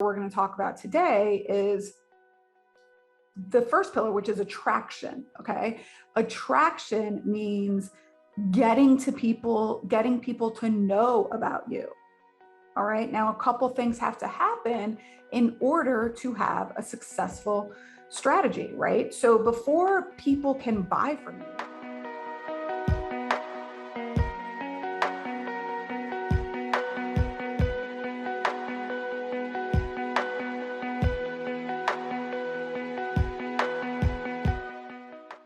we're going to talk about today is the first pillar, which is attraction. Okay. Attraction means getting people to know about you. All right. Now, a couple things have to happen in order to have a successful strategy, right? So before people can buy from you,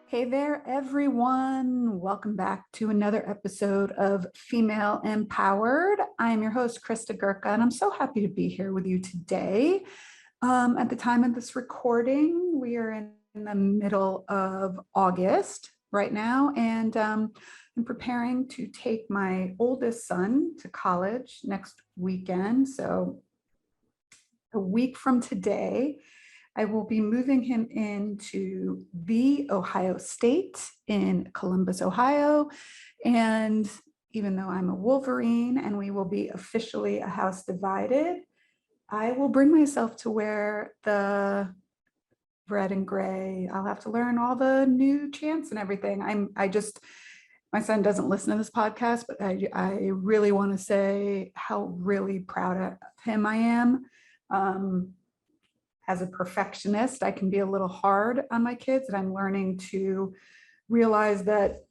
hey there, everyone. Welcome back to another episode of Female Empowered. I'm your host, Krista Gurka, and I'm so happy to be here with you today. At the time of this recording, we are in the middle of August right now, and I'm preparing to take my oldest son to college next weekend. So a week from today, I will be moving him into the Ohio State in Columbus, Ohio. And even though I'm a Wolverine and we will be officially a house divided, I will bring myself to wear the red and gray. I'll have to learn all the new chants and everything. My son doesn't listen to this podcast, but I really want to say how really proud of him I am. As a perfectionist, I can be a little hard on my kids, and I'm learning to realize that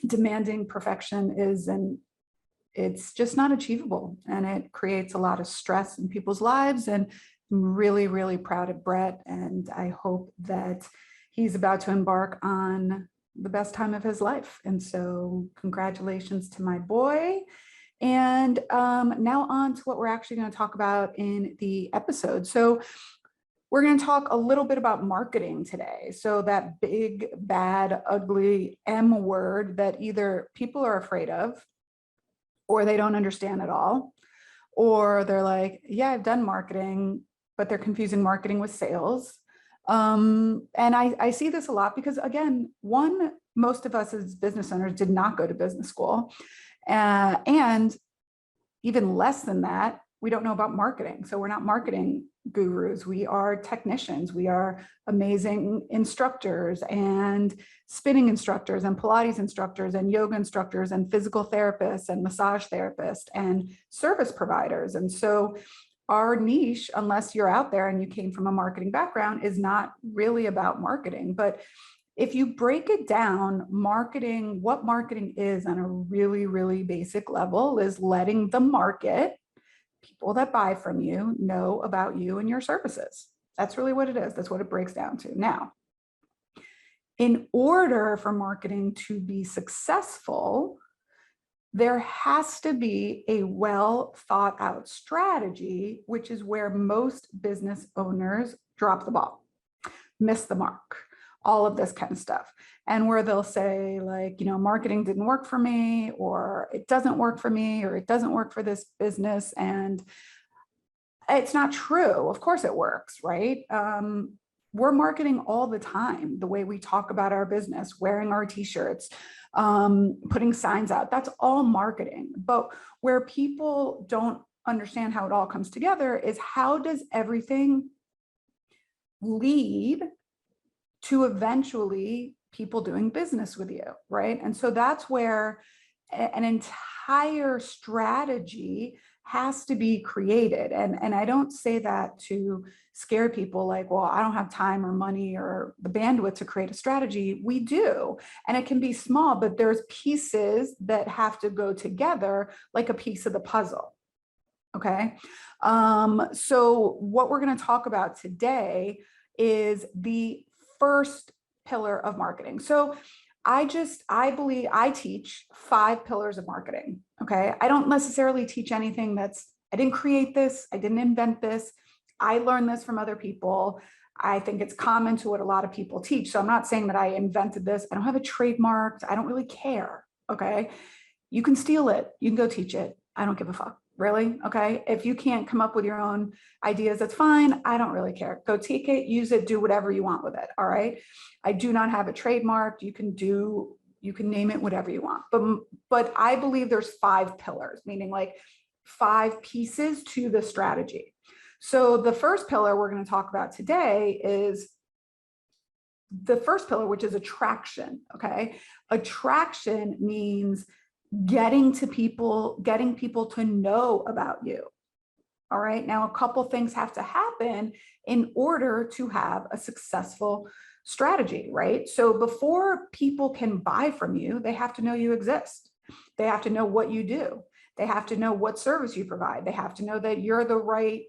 demanding perfection it's just not achievable, and it creates a lot of stress in people's lives. And I'm really, really proud of Brett, and I hope that he's about to embark on the best time of his life. And so congratulations to my boy. And now on to what we're actually going to talk about in the episode. So we're going to talk a little bit about marketing today. So that big, bad, ugly M word that either people are afraid of, or they don't understand at all, or they're like, yeah, I've done marketing, but they're confusing marketing with sales. And I see this a lot because, again, most of us as business owners did not go to business school. And even less than that, we don't know about marketing. So we're not marketing gurus. We are technicians. We are amazing instructors and spinning instructors and Pilates instructors and yoga instructors and physical therapists and massage therapists and service providers. And so our niche, unless you're out there and you came from a marketing background, is not really about marketing. But if you break it down, what marketing is on a really, really basic level is letting the market, people that buy from you, know about you and your services. That's really what it is. That's what it breaks down to. Now, in order for marketing to be successful, there has to be a well thought out strategy, which is where most business owners drop the ball, miss the mark, all of this kind of stuff. And where they'll say, like, marketing didn't work for me, or it doesn't work for me, or it doesn't work for this business. And it's not true. Of course it works, right? We're marketing all the time, the way we talk about our business, wearing our t-shirts, putting signs out, that's all marketing. But where people don't understand how it all comes together is, how does everything lead to eventually people doing business with you, right? And so that's where an entire strategy has to be created. And I don't say that to scare people like, well, I don't have time or money or the bandwidth to create a strategy. We do. And it can be small, but there's pieces that have to go together like a piece of the puzzle. Okay. So what we're going to talk about today is the first pillar of marketing. So I teach 5 pillars of marketing. Okay. I don't necessarily teach anything I didn't create this. I didn't invent this. I learned this from other people. I think it's common to what a lot of people teach. So I'm not saying that I invented this. I don't have a trademark. I don't really care. Okay. You can steal it. You can go teach it. I don't give a fuck. Really? Okay. If you can't come up with your own ideas, that's fine. I don't really care. Go take it, use it, do whatever you want with it. All right. I do not have a trademark. You can name it whatever you want. But I believe there's 5 pillars, meaning like 5 pieces to the strategy. So the first pillar we're going to talk about today is the first pillar, which is attraction. Okay. Attraction means getting people to know about you. All right. Now, a couple things have to happen in order to have a successful strategy, right? So before people can buy from you, they have to know you exist. They have to know what you do. They have to know what service you provide. They have to know that you're the right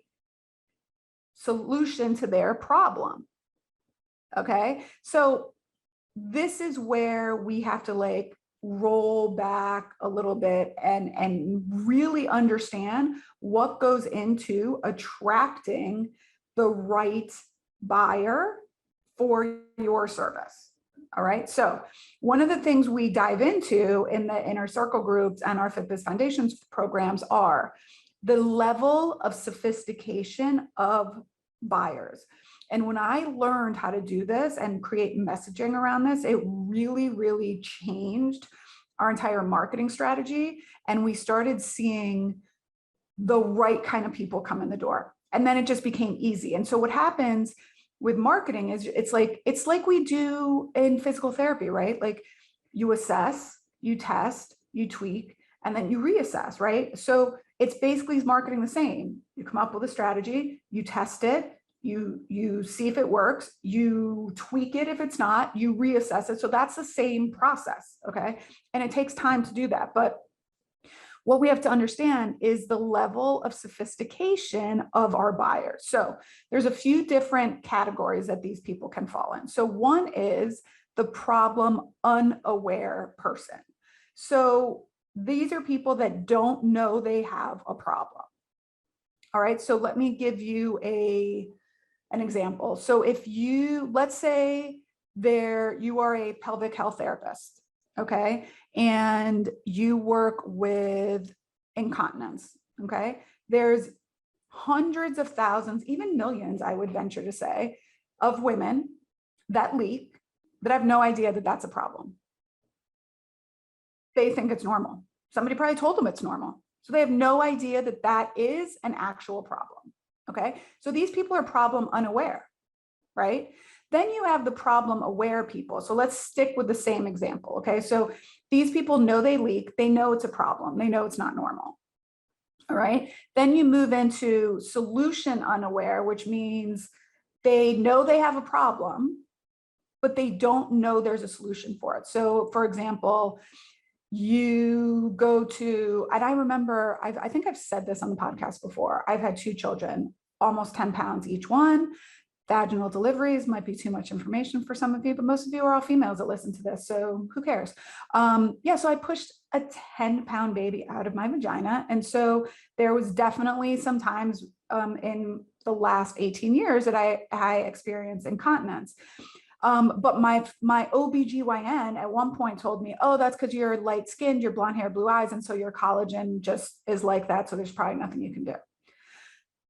solution to their problem. Okay. So this is where we have to like roll back a little bit and really understand what goes into attracting the right buyer for your service. All right. So one of the things we dive into in the inner circle groups and our Fit Biz Foundations programs are the level of sophistication of buyers. And when I learned how to do this and create messaging around this, it really, really changed our entire marketing strategy. And we started seeing the right kind of people come in the door. And then it just became easy. And so what happens with marketing is it's like we do in physical therapy, right? Like you assess, you test, you tweak, and then you reassess, right? So it's basically marketing the same. You come up with a strategy, you test it, you see if it works, you tweak it if it's not, you reassess it. So that's the same process, okay? And it takes time to do that. But what we have to understand is the level of sophistication of our buyers. So there's a few different categories that these people can fall in. So one is the problem unaware person. So these are people that don't know they have a problem. All right, so let me give you an example. So if you, let's say you are a pelvic health therapist, okay, and you work with incontinence, okay, there's hundreds of thousands, even millions, I would venture to say, of women that leak that have no idea that that's a problem. They think it's normal. Somebody probably told them it's normal. So they have no idea that that is an actual problem. Okay. So these people are problem unaware, right? Then you have the problem aware people. So let's stick with the same example. Okay. So these people know they leak. They know it's a problem. They know it's not normal. All right. Then you move into solution unaware, which means they know they have a problem, but they don't know there's a solution for it. So for example, you go to, and I remember, I think I've said this on the podcast before, I've had 2 children, almost 10 pounds each one. Vaginal deliveries might be too much information for some of you, but most of you are all females that listen to this, so who cares? Yeah, so I pushed a 10-pound baby out of my vagina. And so there was definitely some times in the last 18 years that I experienced incontinence. But my OBGYN at one point told me, oh, that's because you're light skinned, you're blonde hair, blue eyes. And so your collagen just is like that. So there's probably nothing you can do.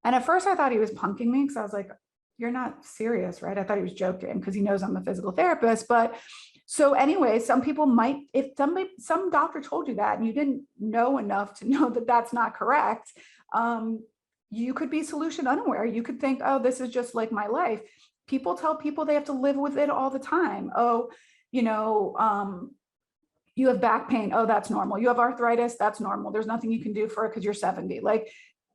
And at first I thought he was punking me because I was like, you're not serious, right? I thought he was joking because he knows I'm a physical therapist. But so anyway, some people might, if some doctor told you that and you didn't know enough to know that that's not correct, you could be solution unaware. You could think, oh, this is just like my life. People tell people they have to live with it all the time. Oh, you have back pain. Oh, that's normal. You have arthritis. That's normal. There's nothing you can do for it because you're 70. Like,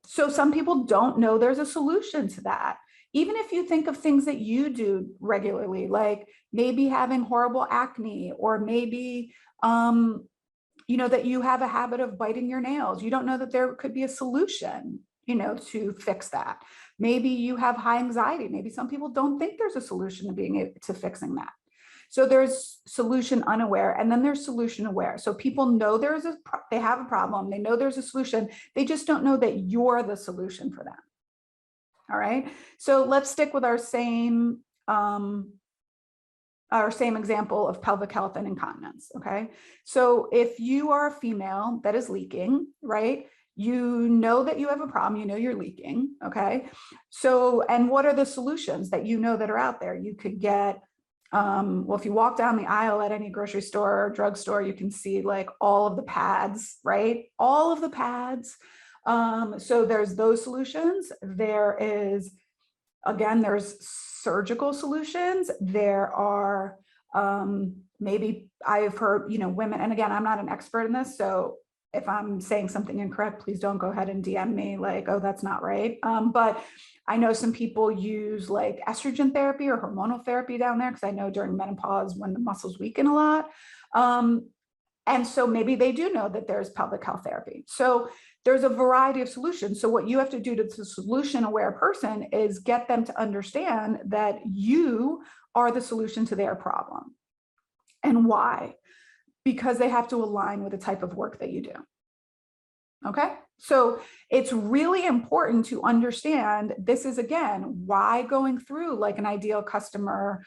so some people don't know there's a solution to that. Even if you think of things that you do regularly, like maybe having horrible acne, or maybe, that you have a habit of biting your nails. You don't know that there could be a solution, to fix that. Maybe you have high anxiety. Maybe some people don't think there's a solution to being able to fixing that. So there's solution unaware, and then there's solution aware. So people know they have a problem. They know there's a solution. They just don't know that you're the solution for them. All right. So let's stick with our same example of pelvic health and incontinence. Okay. So if you are a female that is leaking, right? You know that you have a problem, you're leaking. Okay. So, and what are the solutions that that are out there? You could get, if you walk down the aisle at any grocery store or drugstore, you can see like all of the pads, right? All of the pads So there's those solutions. There is, again, there's surgical solutions. There are, maybe I've heard, women, and again, I'm not an expert in this, so if I'm saying something incorrect, please don't go ahead and DM me like, oh, that's not right. But I know some people use like estrogen therapy or hormonal therapy down there, because I know during menopause when the muscles weaken a lot. And so maybe they do know that there's pelvic health therapy. So there's a variety of solutions. So what you have to do to the solution aware person is get them to understand that you are the solution to their problem. And why? Because they have to align with the type of work that you do. Okay, so it's really important to understand, this is again, why going through like an ideal customer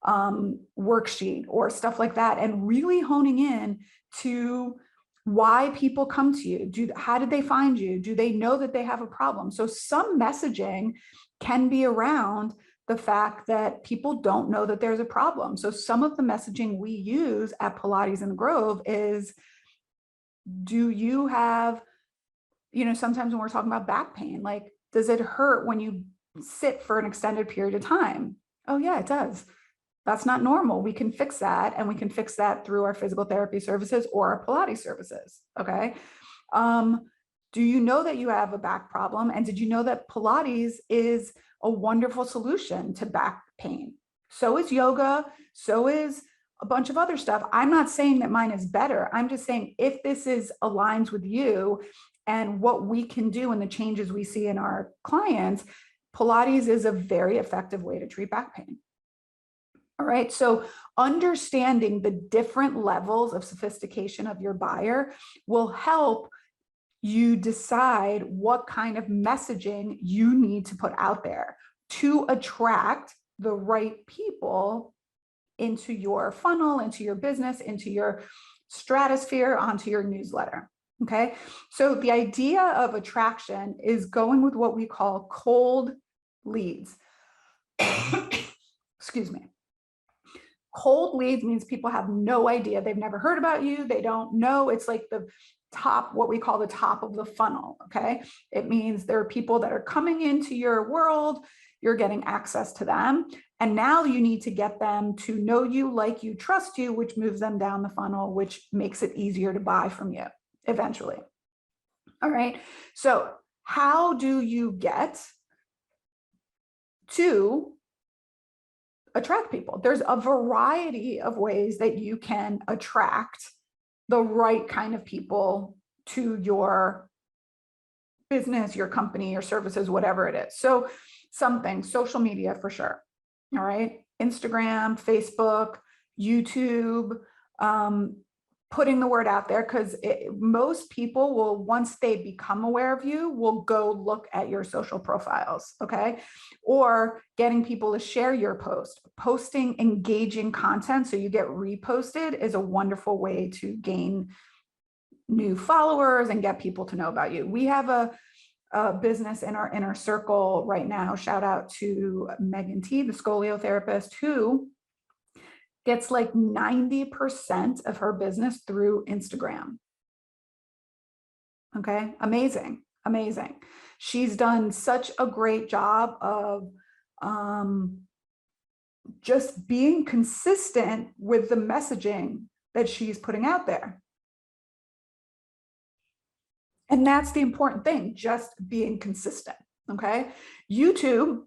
worksheet or stuff like that, and really honing in to why people come to you. How did they find you? Do they know that they have a problem? So some messaging can be around the fact that people don't know that there's a problem. So some of the messaging we use at Pilates in the Grove is, do you have, sometimes when we're talking about back pain, like, does it hurt when you sit for an extended period of time? Oh yeah, it does. That's not normal. We can fix that, and we can fix that through our physical therapy services or our Pilates services. Okay. Do you know that you have a back problem? And did you know that Pilates is a wonderful solution to back pain? So is yoga. So is a bunch of other stuff. I'm not saying that mine is better. I'm just saying, if this is aligns with you and what we can do and the changes we see in our clients, Pilates is a very effective way to treat back pain. All right. So understanding the different levels of sophistication of your buyer will help you decide what kind of messaging you need to put out there to attract the right people into your funnel, into your business, into your stratosphere, onto your newsletter. Okay. So the idea of attraction is going with what we call cold leads. Excuse me. Cold leads means people have no idea. They've never heard about you. They don't know. It's like the top, what we call the top of the funnel. Okay. It means there are people that are coming into your world. You're getting access to them. And now you need to get them to know you, like you, trust you, which moves them down the funnel, which makes it easier to buy from you eventually. All right. So how do you get to attract people? There's a variety of ways that you can attract the right kind of people to your business, your company, your services, whatever it is. So something, social media for sure. All right. Instagram, Facebook, YouTube, putting the word out there, because most people will, once they become aware of you, will go look at your social profiles. Okay. Or getting people to share your post. Posting engaging content so you get reposted is a wonderful way to gain new followers and get people to know about you. We have a business in our inner circle right now. Shout out to Megan T, the scoliotherapist, who gets like 90% of her business through Instagram. Okay, amazing, amazing. She's done such a great job of just being consistent with the messaging that she's putting out there. And that's the important thing, just being consistent. Okay, YouTube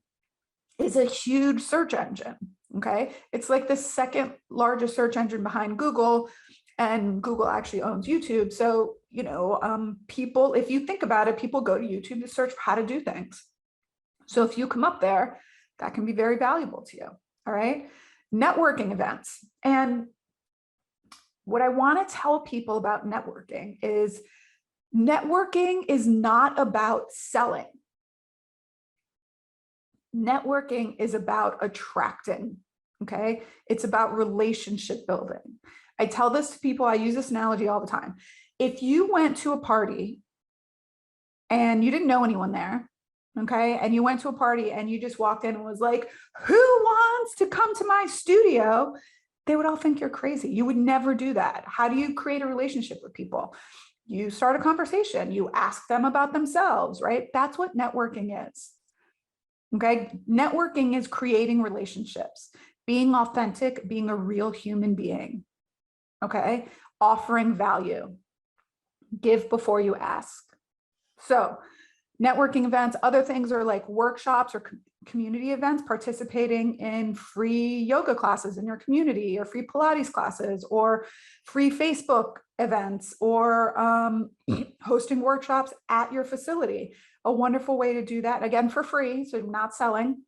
is a huge search engine. Okay, it's like the second largest search engine behind Google, and Google actually owns YouTube. So, people, if you think about it, people go to YouTube to search for how to do things. So if you come up there, that can be very valuable to you. All right, networking events. And what I want to tell people about networking is not about selling. Networking is about attracting. Okay. It's about relationship building. I tell this to people, I use this analogy all the time. If you went to a party and you didn't know anyone there, okay, and you went to a party and you just walked in and was like, who wants to come to my studio? They would all think you're crazy. You would never do that. How do you create a relationship with people? You start a conversation, you ask them about themselves, right? That's what networking is. Okay. Networking is creating relationships, being authentic, being a real human being. Okay. Offering value. Give before you ask. So networking events, other things are like workshops or community events, participating in free yoga classes in your community, or free Pilates classes, or free Facebook events, or hosting workshops at your facility. A wonderful way to do that, again, for free, so not selling,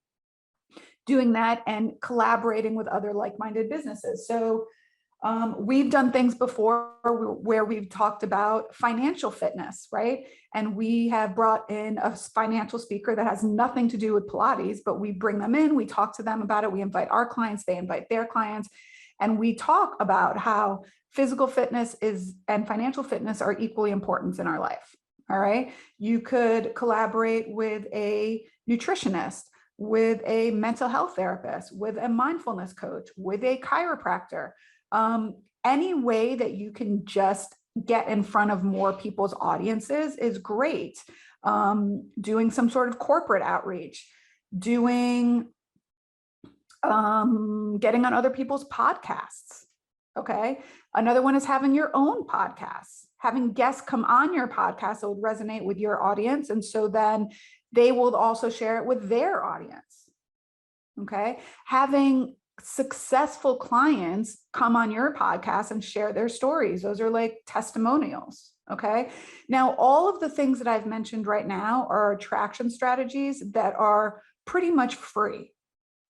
doing that and collaborating with other like-minded businesses. So we've done things before where we've talked about financial fitness, right? And we have brought in a financial speaker that has nothing to do with Pilates, but we bring them in, we talk to them about it, we invite our clients, they invite their clients, and we talk about how physical fitness and financial fitness are equally important in our life. All right. You could collaborate with a nutritionist, with a mental health therapist, with a mindfulness coach, with a chiropractor. Any way that you can just get in front of more people's audiences is great. Doing some sort of corporate outreach, getting on other people's podcasts. Okay. Another one is having your own podcasts, having guests come on your podcast that would resonate with your audience. And so then they will also share it with their audience. Okay. Having successful clients come on your podcast and share their stories. Those are like testimonials. Okay. Now, all of the things that I've mentioned right now are attraction strategies that are pretty much free.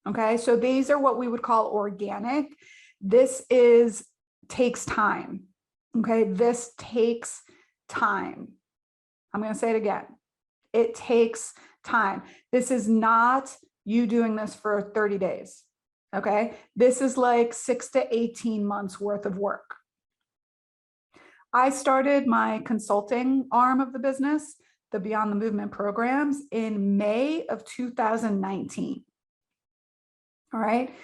Okay. So these are what we would call organic. This takes time. Okay. This takes time. I'm going to say it again. It takes time. This is not you doing this for 30 days. Okay. This is like 6 to 18 months worth of work. I started my consulting arm of the business, the Beyond the Movement programs, in May of 2019. All right.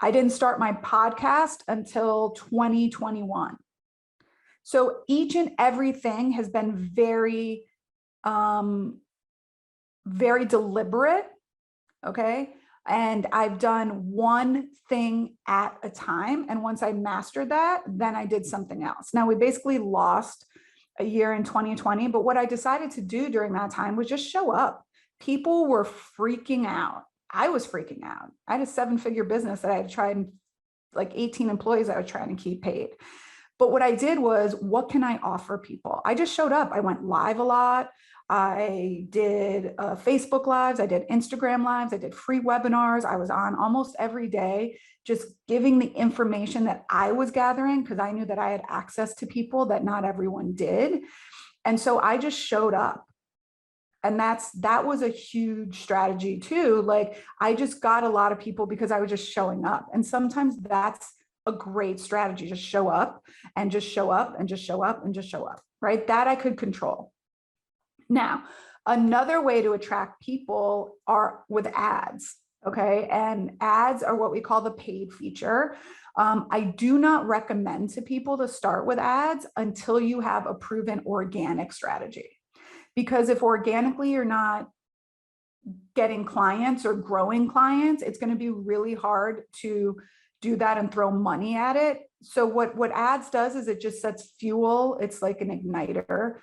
I didn't start my podcast until 2021. So each and everything has been very, very deliberate. Okay. And I've done one thing at a time. And once I mastered that, then I did something else. Now, we basically lost a year in 2020, but what I decided to do during that time was just show up. People were freaking out. I was freaking out. I had a 7-figure business that I had tried, like 18 employees I was trying to keep paid. But what I did was, what can I offer people? I just showed up. I went live a lot. I did Facebook lives. I did Instagram lives. I did free webinars. I was on almost every day, just giving the information that I was gathering, because I knew that I had access to people that not everyone did. And so I just showed up. And that was a huge strategy too. Like, I just got a lot of people because I was just showing up. And sometimes that's a great strategy. Just show up and just show up and just show up and just show up, right? That I could control. Now, another way to attract people are with ads. Okay. And ads are what we call the paid feature. I do not recommend to people to start with ads until you have a proven organic strategy. Because if organically you're not getting clients or growing clients, it's going to be really hard to do that and throw money at it. So what ads does is it just sets fuel. It's like an igniter.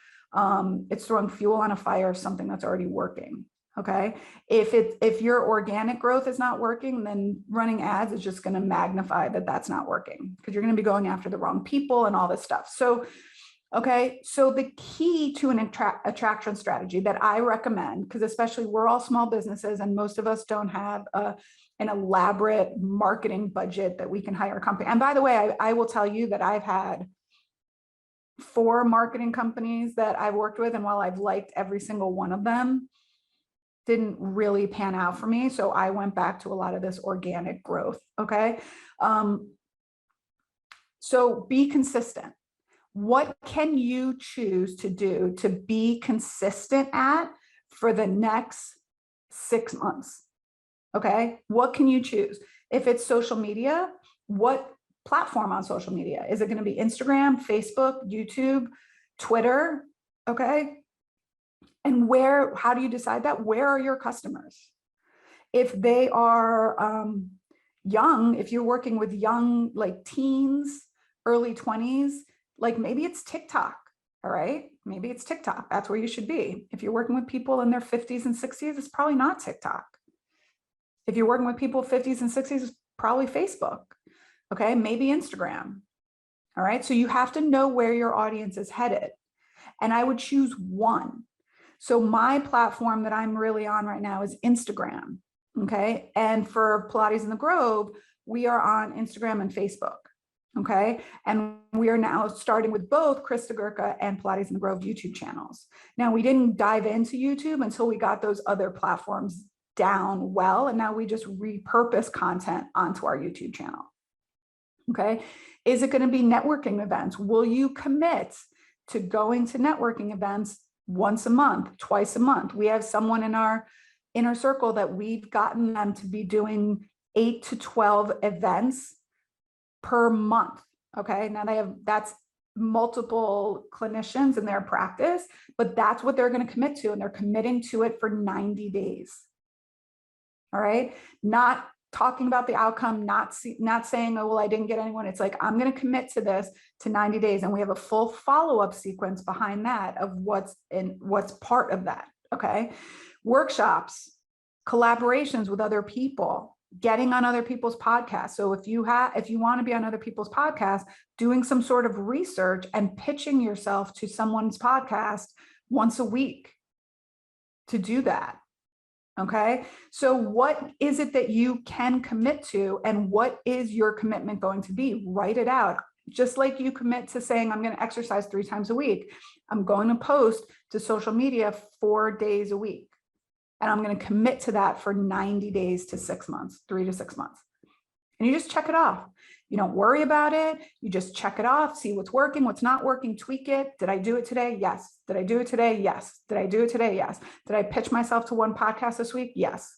It's throwing fuel on a fire of something that's already working. Okay. If your organic growth is not working, then running ads is just going to magnify that that's not working, because you're going to be going after the wrong people and all this stuff. So, okay. So the key to an attraction strategy that I recommend, because especially we're all small businesses and most of us don't have an elaborate marketing budget that we can hire a company. And by the way, I will tell you that I've had 4 marketing companies that I've worked with, and while I've liked every single one of them, didn't really pan out for me. So I went back to a lot of this organic growth. Okay. So be consistent. What can you choose to do to be consistent at for the next 6 months? Okay. What can you choose? If it's social media, what platform on social media? Is it going to be Instagram, Facebook, YouTube, Twitter, okay? And how do you decide that? Where are your customers? If they are young, if you're working with young, like teens, early 20s, like maybe it's TikTok, all right? Maybe it's TikTok, that's where you should be. If you're working with people in their 50s and 60s, it's probably not TikTok. If you're working with people 50s and 60s, it's probably Facebook, okay? Maybe Instagram, all right? So you have to know where your audience is headed. And I would choose one. So my platform that I'm really on right now is Instagram, okay? And for Pilates in the Grove, we are on Instagram and Facebook, okay? And we are now starting with both Krista Gurka and Pilates in the Grove YouTube channels. Now, we didn't dive into YouTube until we got those other platforms down well, and now we just repurpose content onto our YouTube channel, okay? Is it gonna be networking events? Will you commit to going to networking events once a month, twice a month? We have someone in our inner circle that we've gotten them to be doing 8 to 12 events per month, okay? Now that's multiple clinicians in their practice, but that's what they're gonna commit to, and they're committing to it for 90 days, all right? Not talking about the outcome, not saying, oh, well, I didn't get anyone. It's like, I'm going to commit to this to 90 days. And we have a full follow-up sequence behind that of what's part of that. Okay. Workshops, collaborations with other people, getting on other people's podcasts. So if you want to be on other people's podcasts, doing some sort of research and pitching yourself to someone's podcast once a week to do that. Okay, so what is it that you can commit to, and what is your commitment going to be? Write it out. Just like you commit to saying, I'm going to exercise 3 times a week. I'm going to post to social media 4 days a week. And I'm going to commit to that for 90 days to 6 months, 3 to 6 months. And you just check it off. You don't worry about it. You just check it off, see what's working, what's not working, tweak it. Did I do it today? Yes. Did I do it today? Yes. Did I do it today? Yes. Did I pitch myself to one podcast this week? Yes.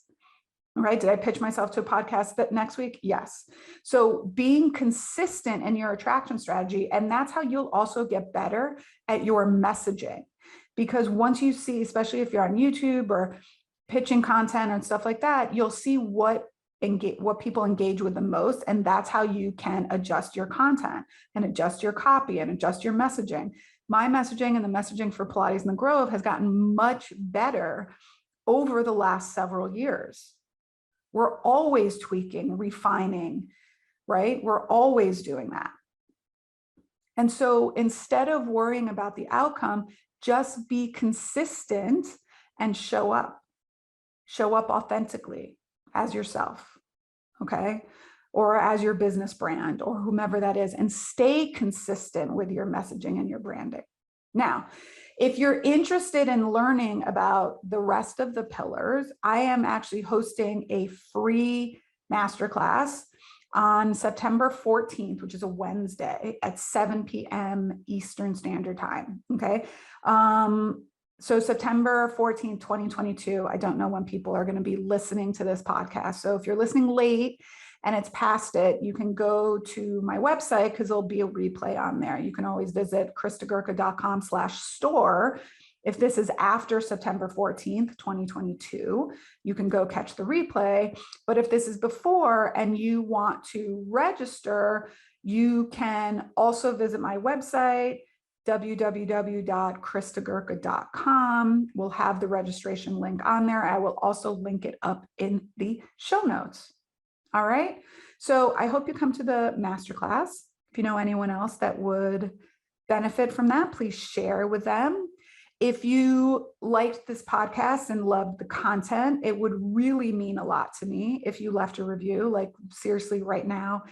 All right. Did I pitch myself to a podcast that next week? Yes. So being consistent in your attraction strategy, and that's how you'll also get better at your messaging. Because once you see, especially if you're on YouTube or pitching content and stuff like that, you'll see what people engage with the most, and that's how you can adjust your content and adjust your copy and adjust your messaging. My messaging and the messaging for Pilates in the Grove has gotten much better over the last several years. We're always tweaking, refining, right? We're always doing that. And so instead of worrying about the outcome, just be consistent and show up authentically as yourself, okay? Or as your business brand or whomever that is, and stay consistent with your messaging and your branding. Now, if you're interested in learning about the rest of the pillars, I am actually hosting a free masterclass on September 14th, which is a Wednesday at 7 p.m. Eastern Standard Time, okay? So September 14th, 2022, I don't know when people are going to be listening to this podcast. So if you're listening late and it's past it, you can go to my website because there'll be a replay on there. You can always visit kristagurka.com/store. If this is after September 14th, 2022, you can go catch the replay. But if this is before and you want to register, you can also visit my website, www.kristagurka.com. We'll have the registration link on there. I will also link it up in the show notes. All right. So I hope you come to the masterclass. If you know anyone else that would benefit from that, please share with them. If you liked this podcast and loved the content, it would really mean a lot to me if you left a review. Like seriously, right now,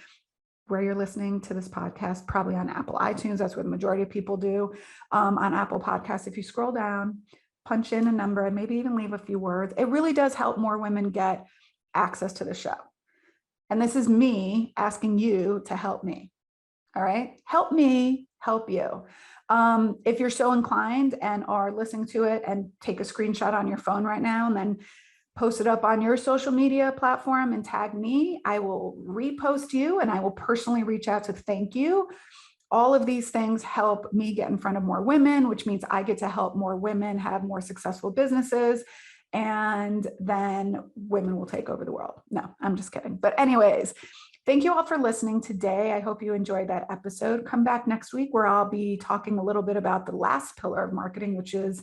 where you're listening to this podcast, probably on Apple iTunes. That's what the majority of people do. On Apple Podcasts, if you scroll down, punch in a number and maybe even leave a few words, it really does help more women get access to the show. And this is me asking you to help me. All right. Help me help you. If you're so inclined and are listening to it, and take a screenshot on your phone right now and then post it up on your social media platform and tag me, I will repost you and I will personally reach out to thank you. all of these things help me get in front of more women, which means I get to help more women have more successful businesses. And then women will take over the world. No, I'm just kidding. But anyways, thank you all for listening today. I hope you enjoyed that episode. Come back next week where I'll be talking a little bit about the last pillar of marketing, which is,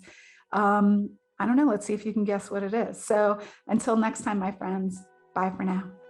I don't know, let's see if you can guess what it is. So until next time, my friends, bye for now.